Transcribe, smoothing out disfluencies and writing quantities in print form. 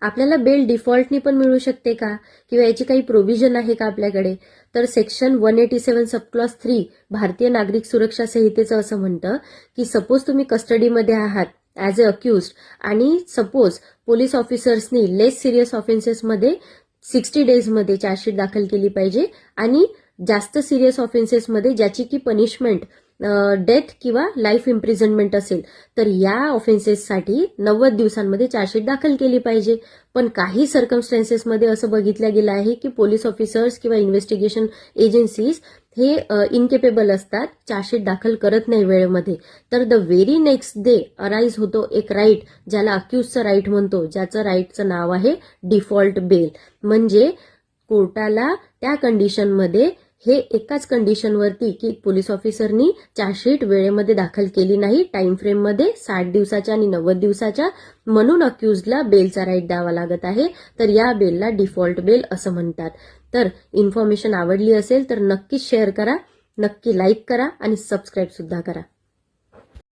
आपल्याला बेल डिफॉल्टनी पण मिळू शकते का, किंवा याची काही प्रोव्हिजन आहे का आपल्याकडे? तर सेक्शन 187 सबक्लॉज 3 भारतीय नागरिक सुरक्षा संहितेचं असं म्हणतं की सपोज तुम्ही कस्टडीमध्ये आहात ॲज अ अक्युज्ड आणि सपोज पोलीस ऑफिसर्सनी लेस सिरियस ऑफेन्सेसमध्ये 60 डेजमध्ये चार्जशीट दाखल केली पाहिजे आणि जास्त सिरियस ऑफेन्सेसमध्ये ज्याची की पनिशमेंट डेथ किंवा लाईफ इम्प्रिझनमेंट असेल तर या ऑफेन्सेससाठी 90 दिवसांमध्ये चार्जशीट दाखल केली पाहिजे. पण काही सर्कमस्टन्सेसमध्ये असं बघितलं गेलं आहे की पोलीस ऑफिसर्स किंवा इन्व्हेस्टिगेशन एजन्सीज हे इनकेपेबल असतात, चार्जशीट दाखल करत नाही वेळेमध्ये. तर the very next day arise होतो एक राईट, ज्याला अक्युजचं राईट म्हणतो, ज्याचं राईटचं नाव आहे डिफॉल्ट बेल. म्हणजे कोर्टाला त्या कंडिशनमध्ये हे एकाच कंडिशनवरती की पोलीस ऑफिसरनी चार्जशीट वेळेमध्ये दाखल केली नाही टाइम फ्रेममध्ये 60 दिवसाच्या आणि 90 दिवसाच्या, म्हणून अक्युजला बेलचा राईट द्यावा लागत आहे. तर या बेलला डिफॉल्ट बेल असं म्हणतात. तर इन्फॉर्मेशन आवडली असेल तर नक्कीच शेअर करा, नक्की लाईक करा आणि सबस्क्राईब सुद्धा करा.